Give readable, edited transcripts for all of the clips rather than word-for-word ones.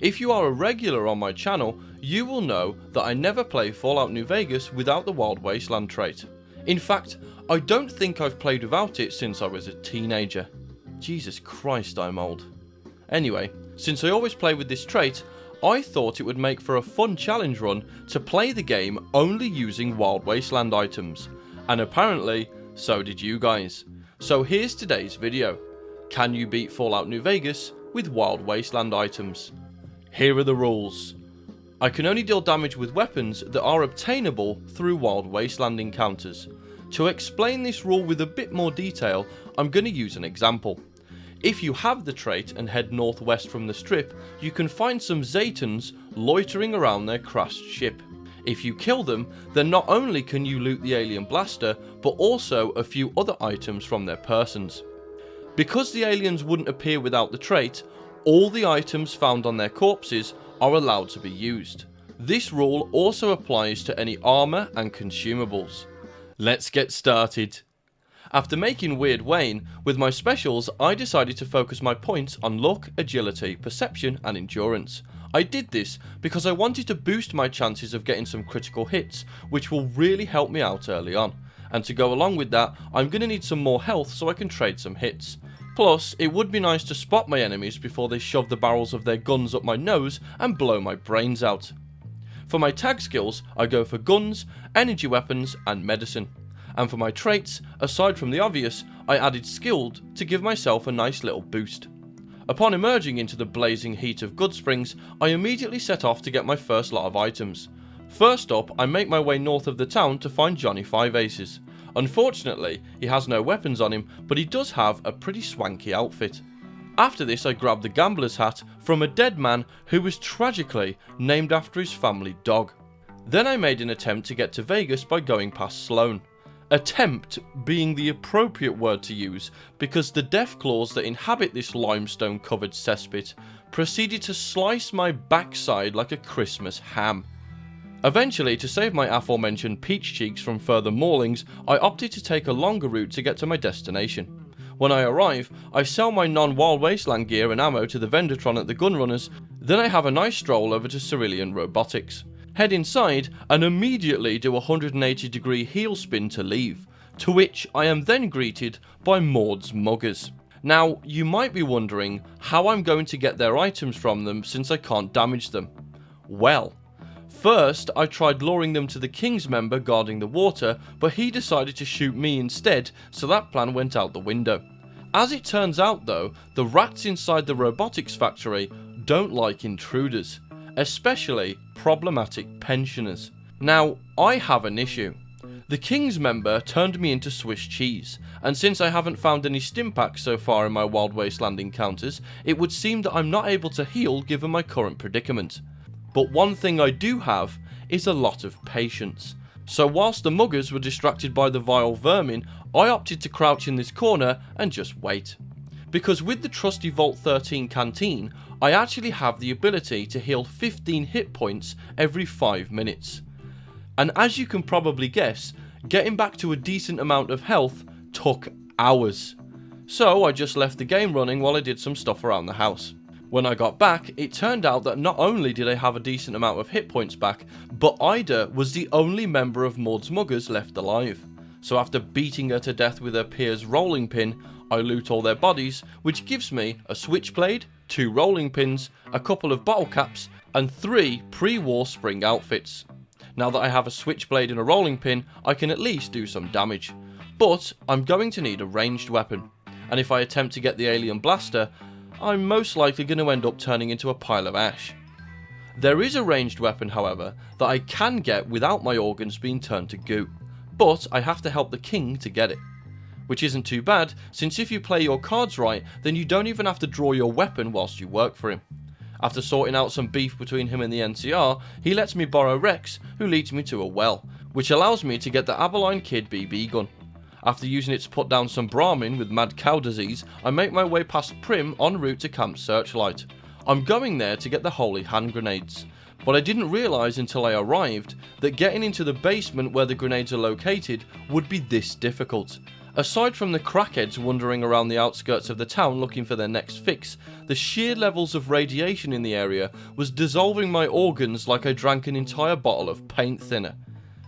If you are a regular on my channel, you will know that I never play Fallout New Vegas without the Wild Wasteland trait. In fact, I don't think I've played without it since I was a teenager. Jesus Christ, I'm old. Anyway, since I always play with this trait, I thought it would make for a fun challenge run to play the game only using Wild Wasteland items. And apparently, so did you guys. So here's today's video. Can you beat Fallout New Vegas with Wild Wasteland items? Here are the rules. I can only deal damage with weapons that are obtainable through Wild Wasteland encounters. To explain this rule with a bit more detail, I'm going to use an example. If you have the trait and head northwest from the strip, you can find some Zetans loitering around their crashed ship. If you kill them, then not only can you loot the alien blaster, but also a few other items from their persons. Because the aliens wouldn't appear without the trait, all the items found on their corpses are allowed to be used. This rule also applies to any armor and consumables. Let's get started. After making Weird Wayne, with my specials I decided to focus my points on luck, agility, perception and endurance. I did this because I wanted to boost my chances of getting some critical hits, which will really help me out early on. And to go along with that, I'm going to need some more health so I can trade some hits. Plus, it would be nice to spot my enemies before they shove the barrels of their guns up my nose and blow my brains out. For my tag skills, I go for guns, energy weapons and medicine. And for my traits, aside from the obvious, I added skilled to give myself a nice little boost. Upon emerging into the blazing heat of Goodsprings, I immediately set off to get my first lot of items. First up, I make my way north of the town to find Johnny Five Aces. Unfortunately, he has no weapons on him, but he does have a pretty swanky outfit. After this, I grabbed the gambler's hat from a dead man who was tragically named after his family dog. Then I made an attempt to get to Vegas by going past Sloan. Attempt being the appropriate word to use, because the deathclaws that inhabit this limestone covered cesspit proceeded to slice my backside like a Christmas ham. Eventually, to save my aforementioned peach cheeks from further maulings, I opted to take a longer route to get to my destination. When I arrive, I sell my non-Wild Wasteland gear and ammo to the Vendertron at the Gunrunners, then I have a nice stroll over to Cerulean Robotics. Head inside and immediately do a 180-degree heel spin to leave, to which I am then greeted by Maud's muggers. Now, you might be wondering how I'm going to get their items from them since I can't damage them. Well, first I tried luring them to the King's member guarding the water, but he decided to shoot me instead, so that plan went out the window. As it turns out though, the rats inside the robotics factory don't like intruders, especially problematic pensioners. Now, I have an issue. The King's member turned me into Swiss cheese, and since I haven't found any stimpaks so far in my Wild Wasteland encounters, it would seem that I'm not able to heal given my current predicament. But one thing I do have is a lot of patience. So whilst the muggers were distracted by the vile vermin, I opted to crouch in this corner and just wait. Because with the trusty Vault 13 canteen, I actually have the ability to heal 15 hit points every 5 minutes. And as you can probably guess, getting back to a decent amount of health took hours. So I just left the game running while I did some stuff around the house. When I got back, it turned out that not only did I have a decent amount of hit points back, but Ida was the only member of Maud's muggers left alive. So after beating her to death with her peer's rolling pin, I loot all their bodies, which gives me a switchblade, 2 rolling pins, a couple of bottle caps, and 3 pre-war spring outfits. Now that I have a switchblade and a rolling pin, I can at least do some damage. But I'm going to need a ranged weapon, and if I attempt to get the alien blaster, I'm most likely going to end up turning into a pile of ash. There is a ranged weapon, however, that I can get without my organs being turned to goo, but I have to help the king to get it. Which isn't too bad, since if you play your cards right, then you don't even have to draw your weapon whilst you work for him. After sorting out some beef between him and the NCR, he lets me borrow Rex, who leads me to a well, which allows me to get the Aberline Kid BB gun. After using it to put down some Brahmin with mad cow disease, I make my way past Prim en route to Camp Searchlight. I'm going there to get the holy hand grenades, but I didn't realise until I arrived that getting into the basement where the grenades are located would be this difficult, Aside from the crackheads wandering around the outskirts of the town looking for their next fix, the sheer levels of radiation in the area was dissolving my organs like I drank an entire bottle of paint thinner.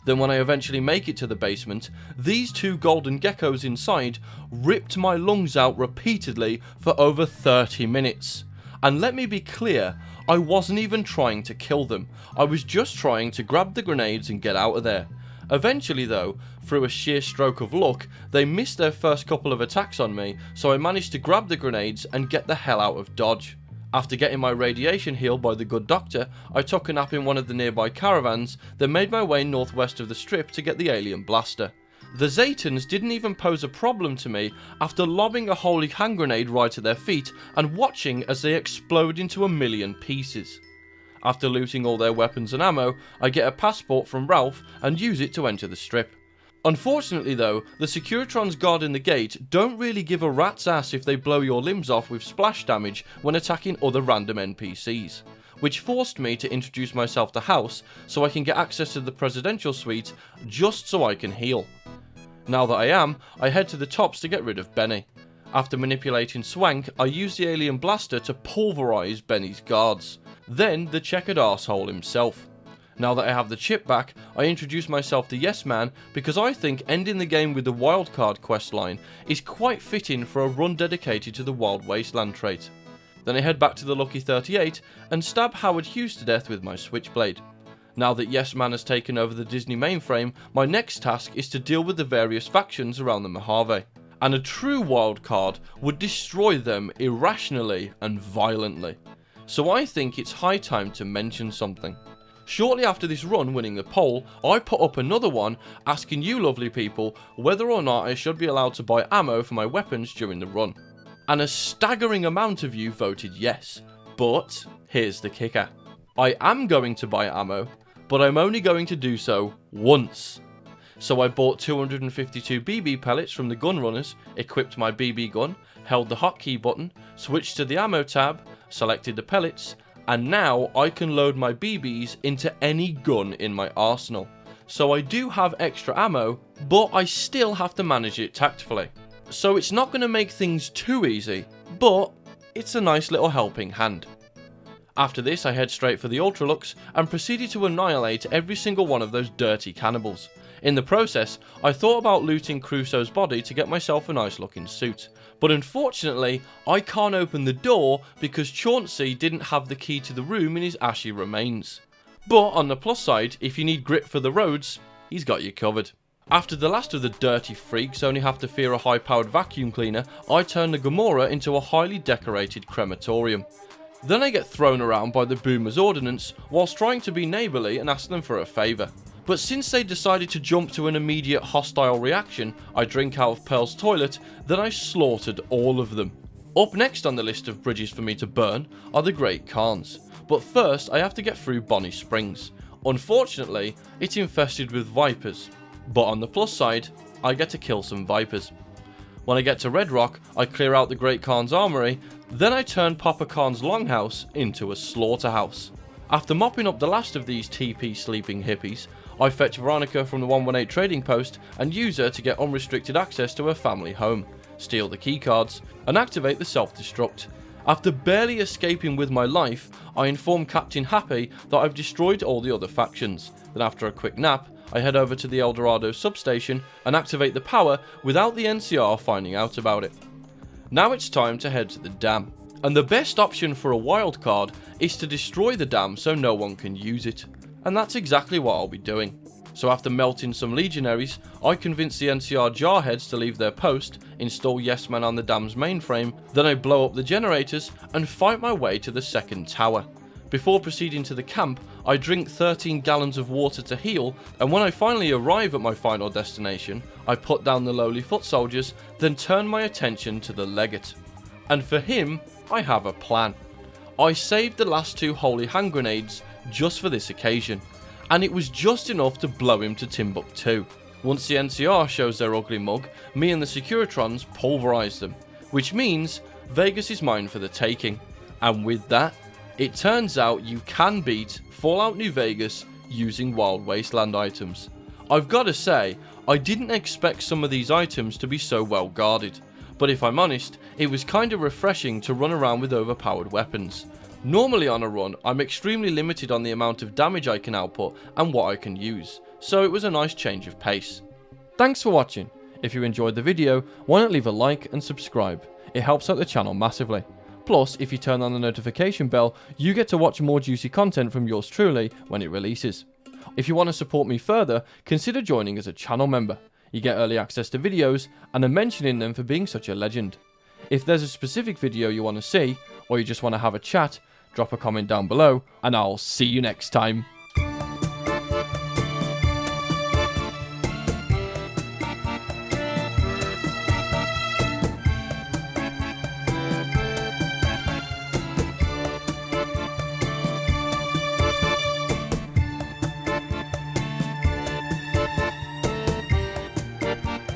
Then when I eventually make it to the basement, these two golden geckos inside ripped my lungs out repeatedly for over 30 minutes. And let me be clear, I wasn't even trying to kill them, I was just trying to grab the grenades and get out of there. Eventually though, through a sheer stroke of luck, they missed their first couple of attacks on me, so I managed to grab the grenades and get the hell out of Dodge. After getting my radiation healed by the good doctor, I took a nap in one of the nearby caravans, then made my way northwest of the strip to get the alien blaster. The Zetans didn't even pose a problem to me after lobbing a holy hand grenade right at their feet and watching as they explode into a million pieces. After looting all their weapons and ammo, I get a passport from Ralph and use it to enter the strip. Unfortunately though, the Securitrons guarding the gate don't really give a rat's ass if they blow your limbs off with splash damage when attacking other random NPCs, which forced me to introduce myself to House so I can get access to the presidential suite just so I can heal. Now that I am, I head to the tops to get rid of Benny. After manipulating Swank, I use the alien blaster to pulverise Benny's guards. Then the checkered arsehole himself. Now that I have the chip back, I introduce myself to Yes Man because I think ending the game with the Wildcard questline is quite fitting for a run dedicated to the Wild Wasteland trait. Then I head back to the Lucky 38 and stab Howard Hughes to death with my switchblade. Now that Yes Man has taken over the Disney mainframe, my next task is to deal with the various factions around the Mojave. And a true Wildcard would destroy them irrationally and violently. So I think it's high time to mention something. Shortly after this run winning the poll, I put up another one asking you lovely people whether or not I should be allowed to buy ammo for my weapons during the run. And a staggering amount of you voted yes. But here's the kicker. I am going to buy ammo, but I'm only going to do so once. So I bought 252 BB pellets from the gun runners, equipped my BB gun, held the hotkey button, switched to the ammo tab, selected the pellets, and now I can load my BBs into any gun in my arsenal. So I do have extra ammo, but I still have to manage it tactfully. So it's not going to make things too easy, but it's a nice little helping hand. After this I head straight for the Ultralux and proceeded to annihilate every single one of those dirty cannibals. In the process, I thought about looting Crusoe's body to get myself a nice looking suit, but unfortunately I can't open the door because Chauncey didn't have the key to the room in his ashy remains. But on the plus side, if you need grip for the roads, he's got you covered. After the last of the dirty freaks only have to fear a high powered vacuum cleaner, I turn the Gomorrah into a highly decorated crematorium. Then I get thrown around by the Boomers Ordnance whilst trying to be neighbourly and ask them for a favour. But since they decided to jump to an immediate hostile reaction, I drink out of Pearl's toilet, then I slaughtered all of them. Up next on the list of bridges for me to burn are the Great Khans, but first I have to get through Bonnie Springs. Unfortunately, it's infested with vipers, but on the plus side, I get to kill some vipers. When I get to Red Rock, I clear out the Great Khan's armory, then I turn Papa Khan's longhouse into a slaughterhouse. After mopping up the last of these TP sleeping hippies, I fetch Veronica from the 118 trading post and use her to get unrestricted access to her family home, steal the keycards, and activate the self-destruct. After barely escaping with my life, I inform Captain Happy that I've destroyed all the other factions. Then after a quick nap, I head over to the El Dorado substation and activate the power without the NCR finding out about it. Now it's time to head to the dam, and the best option for a wildcard is to destroy the dam so no one can use it. And that's exactly what I'll be doing. So after melting some legionaries, I convince the NCR jarheads to leave their post, install Yes Man on the dam's mainframe, then I blow up the generators and fight my way to the second tower. Before proceeding to the camp, I drink 13 gallons of water to heal, and when I finally arrive at my final destination, I put down the lowly foot soldiers, then turn my attention to the legate. And for him, I have a plan. I saved the last 2 holy hand grenades just for this occasion, and it was just enough to blow him to Timbuktu. Once the NCR shows their ugly mug, me and the Securitrons pulverise them, which means Vegas is mine for the taking. And with that, it turns out you can beat Fallout New Vegas using Wild Wasteland items. I've got to say, I didn't expect some of these items to be so well guarded, but if I'm honest, it was kinda refreshing to run around with overpowered weapons. Normally on a run, I'm extremely limited on the amount of damage I can output and what I can use, so it was a nice change of pace. Thanks for watching. If you enjoyed the video, why not leave a like and subscribe? It helps out the channel massively. Plus, if you turn on the notification bell, you get to watch more juicy content from yours truly when it releases. If you want to support me further, consider joining as a channel member. You get early access to videos, and a mention in them for being such a legend. If there's a specific video you want to see, or you just want to have a chat, drop a comment down below, and I'll see you next time.